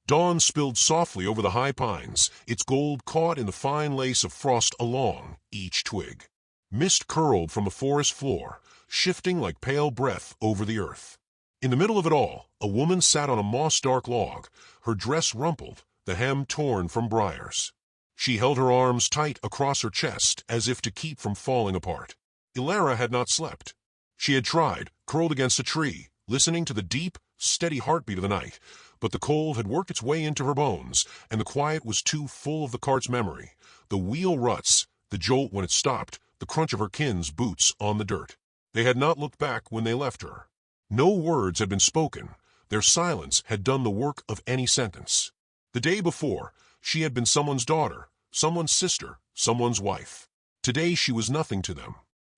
Dawn spilled softly over the high pines, its gold caught in the fine lace of frost along each twig. Mist curled from the forest floor, shifting like pale breath over the earth. In the middle of it all, a woman sat on a moss-dark log, her dress rumpled, the hem torn from briars. She held her arms tight across her chest as if to keep from falling apart. Ilara had not slept. She had tried, curled against a tree, listening to the deep, steady heartbeat of the night, but the cold had worked its way into her bones, and the quiet was too full of the cart's memory, the wheel ruts, the jolt when it stopped, the crunch of her kin's boots on the dirt. They had not looked back when they left her. No words had been spoken. Their silence had done the work of any sentence. The day before, she had been someone's daughter, someone's sister, someone's wife. Today she was nothing to them.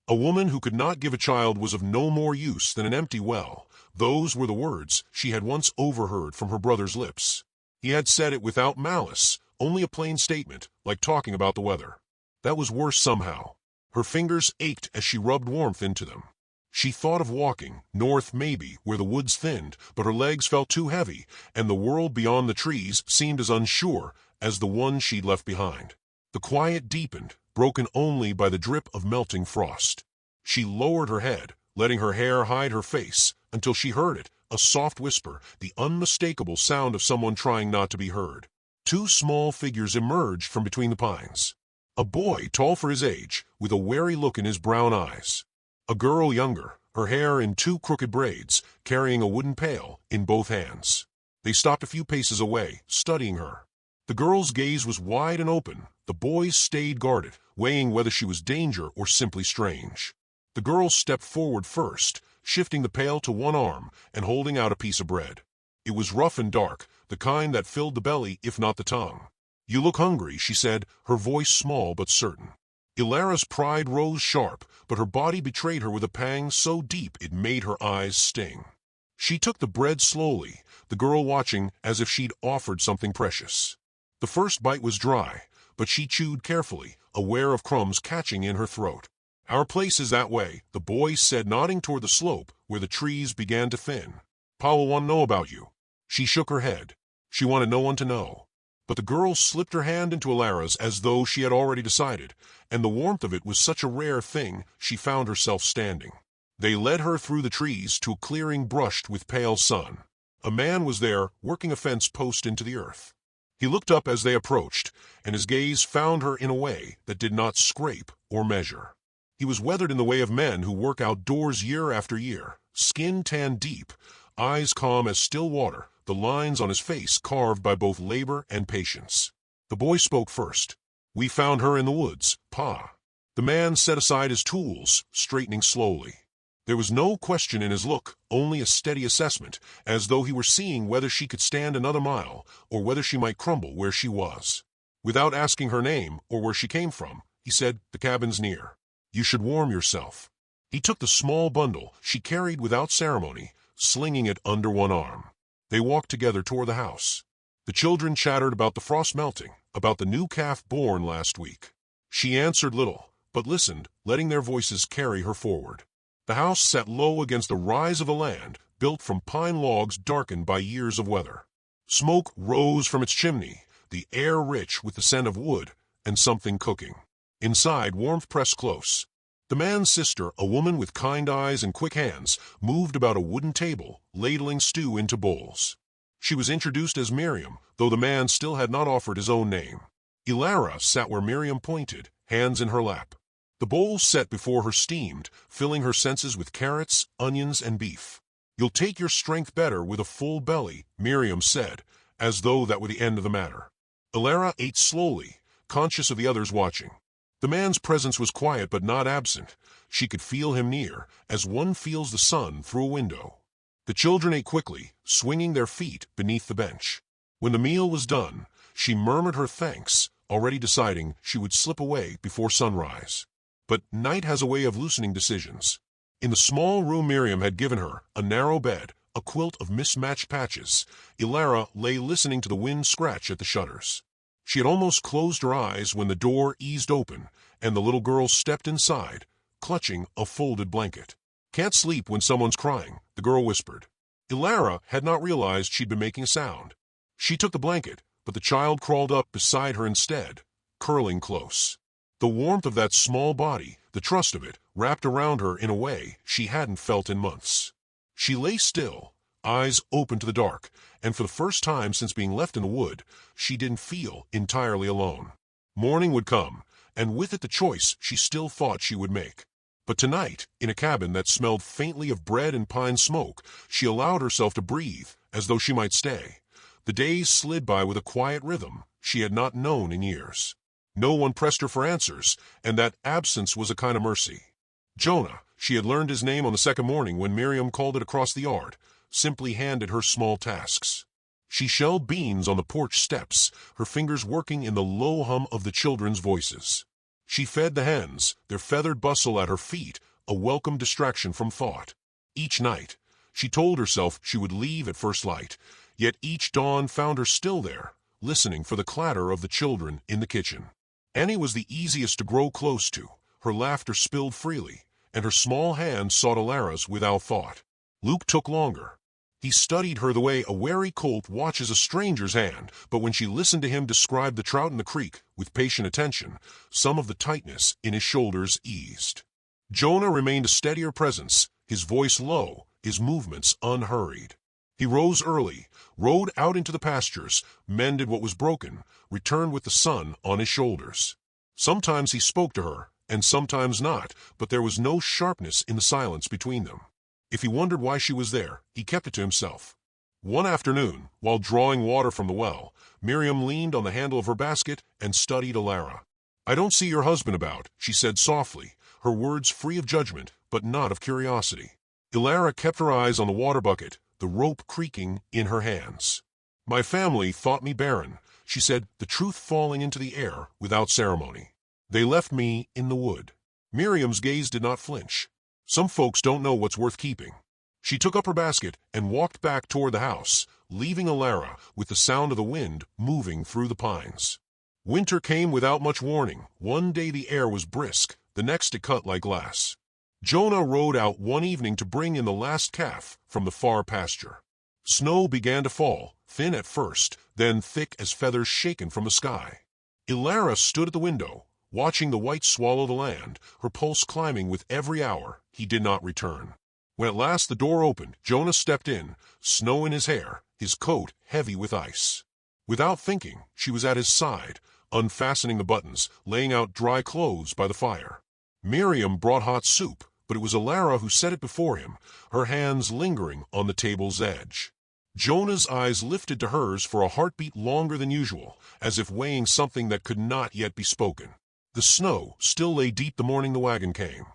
A woman who could not give a child was of no more use than an empty well. Those were the words she had once overheard from her brother's lips. He had said it without malice, only a plain statement, like talking about the weather. That was worse somehow. Her fingers ached as she rubbed warmth into them. She thought of walking, north maybe, where the woods thinned, but her legs felt too heavy, and the world beyond the trees seemed as unsure as the one she'd left behind. The quiet deepened, broken only by the drip of melting frost. She lowered her head, letting her hair hide her face, until she heard it, a soft whisper, the unmistakable sound of someone trying not to be heard. Two small figures emerged from between the pines. A boy tall for his age, with a wary look in his brown eyes. A girl younger, her hair in two crooked braids, carrying a wooden pail in both hands. They stopped a few paces away, studying her. The girl's gaze was wide and open. The boy's stayed guarded, weighing whether she was danger or simply strange. The girl stepped forward first, shifting the pail to one arm and holding out a piece of bread. It was rough and dark, the kind that filled the belly if not the tongue. "You look hungry," she said, her voice small but certain. Ilara's pride rose sharp, but her body betrayed her with a pang so deep it made her eyes sting. She took the bread slowly, the girl watching as if she'd offered something precious. The first bite was dry, but she chewed carefully, aware of crumbs catching in her throat. "Our place is that way," the boy said, nodding toward the slope where the trees began to thin. "Pa will want to know about you." She shook her head. She wanted no one to know. But the girl slipped her hand into Ilara's as though she had already decided, and the warmth of it was such a rare thing she found herself standing. They led her through the trees to a clearing brushed with pale sun. A man was there, working a fence post into the earth. He looked up as they approached, and his gaze found her in a way that did not scrape or measure. He was weathered in the way of men who work outdoors year after year, skin tanned deep, eyes calm as still water, the lines on his face carved by both labor and patience. The boy spoke first. "We found her in the woods, Pa." The man set aside his tools, straightening slowly. There was no question in his look, only a steady assessment, as though he were seeing whether she could stand another mile, or whether she might crumble where she was. Without asking her name or where she came from, he said, "The cabin's near. You should warm yourself." He took the small bundle she carried without ceremony, slinging it under one arm. They walked together toward the house. The children chattered about the frost melting, about the new calf born last week. She answered little, but listened, letting their voices carry her forward. The house sat low against the rise of a land, built from pine logs darkened by years of weather. Smoke rose from its chimney, the air rich with the scent of wood and something cooking. Inside, warmth pressed close. The man's sister, a woman with kind eyes and quick hands, moved about a wooden table, ladling stew into bowls. She was introduced as Miriam, though the man still had not offered his own name. Ilara sat where Miriam pointed, hands in her lap. The bowls set before her steamed, filling her senses with carrots, onions, and beef. "You'll take your strength better with a full belly," Miriam said, as though that were the end of the matter. Ilara ate slowly, conscious of the others watching. The man's presence was quiet but not absent. She could feel him near, as one feels the sun through a window. The children ate quickly, swinging their feet beneath the bench. When the meal was done, she murmured her thanks, already deciding she would slip away before sunrise. But night has a way of loosening decisions. In the small room Miriam had given her, a narrow bed, a quilt of mismatched patches, Ilara lay listening to the wind scratch at the shutters. She had almost closed her eyes when the door eased open, and the little girl stepped inside, clutching a folded blanket. "Can't sleep when someone's crying," the girl whispered. Ilara had not realized she'd been making a sound. She took the blanket, but the child crawled up beside her instead, curling close. The warmth of that small body, the trust of it, wrapped around her in a way she hadn't felt in months. She lay still, eyes open to the dark, and for the first time since being left in the wood, she didn't feel entirely alone. Morning would come, and with it the choice she still thought she would make. But tonight, in a cabin that smelled faintly of bread and pine smoke, she allowed herself to breathe, as though she might stay. The days slid by with a quiet rhythm she had not known in years. No one pressed her for answers, and that absence was a kind of mercy. Jonah, she had learned his name on the second morning when Miriam called it across the yard, simply handed her small tasks. She shelled beans on the porch steps, her fingers working in the low hum of the children's voices. She fed the hens, their feathered bustle at her feet, a welcome distraction from thought. Each night, she told herself she would leave at first light, yet each dawn found her still there, listening for the clatter of the children in the kitchen. Annie was the easiest to grow close to. Her laughter spilled freely, and her small hand sought Alara's without thought. Luke took longer. He studied her the way a wary colt watches a stranger's hand, but when she listened to him describe the trout in the creek with patient attention, some of the tightness in his shoulders eased. Jonah remained a steadier presence, his voice low, his movements unhurried. He rose early, rode out into the pastures, mended what was broken, returned with the sun on his shoulders. Sometimes he spoke to her, and sometimes not, but there was no sharpness in the silence between them. If he wondered why she was there, he kept it to himself. One afternoon, while drawing water from the well, Miriam leaned on the handle of her basket and studied Alara. "I don't see your husband about," she said softly, her words free of judgment, but not of curiosity. Alara kept her eyes on the water bucket, the rope creaking in her hands. "My family thought me barren," she said, the truth falling into the air without ceremony. "They left me in the wood." Miriam's gaze did not flinch. Some folks don't know what's worth keeping. She took up her basket and walked back toward the house, leaving Alara with the sound of the wind moving through the pines. Winter came without much warning. One day the air was brisk, the next it cut like glass. Jonah rode out one evening to bring in the last calf from the far pasture. Snow began to fall, thin at first, then thick as feathers shaken from the sky. Alara stood at the window, watching the white swallow the land, her pulse climbing with every hour he did not return. When at last the door opened, Jonah stepped in, snow in his hair, his coat heavy with ice. Without thinking, she was at his side, unfastening the buttons, laying out dry clothes by the fire. Miriam brought hot soup, but it was Alara who set it before him, her hands lingering on the table's edge. Jonah's eyes lifted to hers for a heartbeat longer than usual, as if weighing something that could not yet be spoken. The snow still lay deep the morning the wagon came.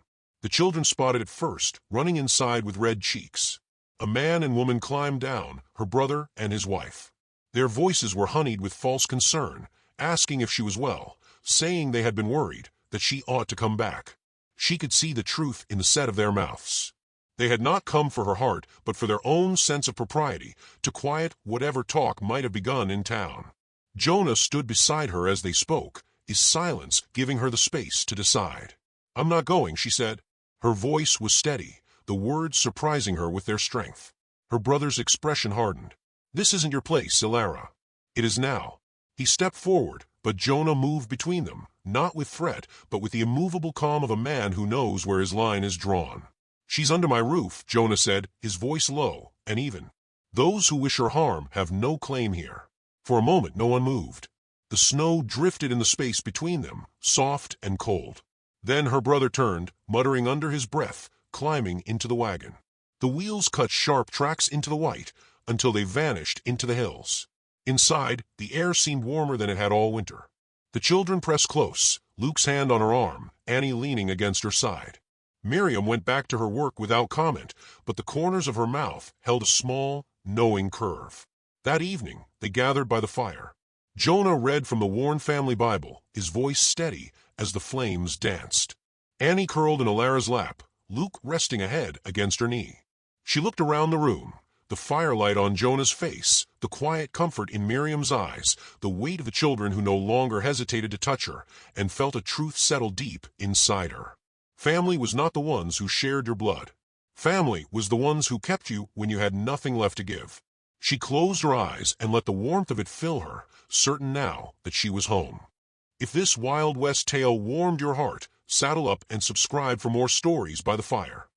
The children spotted it first, running inside with red cheeks. A man and woman climbed down, her brother and his wife. Their voices were honeyed with false concern, asking if she was well, saying they had been worried, that she ought to come back. She could see the truth in the set of their mouths. They had not come for her heart, but for their own sense of propriety, to quiet whatever talk might have begun in town. Jonah stood beside her as they spoke, his silence giving her the space to decide. "I'm not going," she said. Her voice was steady, the words surprising her with their strength. Her brother's expression hardened. "This isn't your place, Alara. It is now." He stepped forward, but Jonah moved between them, not with threat, but with the immovable calm of a man who knows where his line is drawn. "She's under my roof," Jonah said, his voice low and even. "Those who wish her harm have no claim here." For a moment no one moved. The snow drifted in the space between them, soft and cold. Then her brother turned, muttering under his breath, climbing into the wagon. The wheels cut sharp tracks into the white, until they vanished into the hills. Inside, the air seemed warmer than it had all winter. The children pressed close, Luke's hand on her arm, Annie leaning against her side. Miriam went back to her work without comment, but the corners of her mouth held a small, knowing curve. That evening, they gathered by the fire. Jonah read from the worn family Bible, his voice steady as the flames danced. Annie curled in Alara's lap, Luke resting a head against her knee. She looked around the room, the firelight on Jonah's face, the quiet comfort in Miriam's eyes, the weight of the children who no longer hesitated to touch her, and felt a truth settle deep inside her. Family was not the ones who shared your blood. Family was the ones who kept you when you had nothing left to give. She closed her eyes and let the warmth of it fill her, certain now that she was home. If this Wild West tale warmed your heart, saddle up and subscribe for more stories by the fire.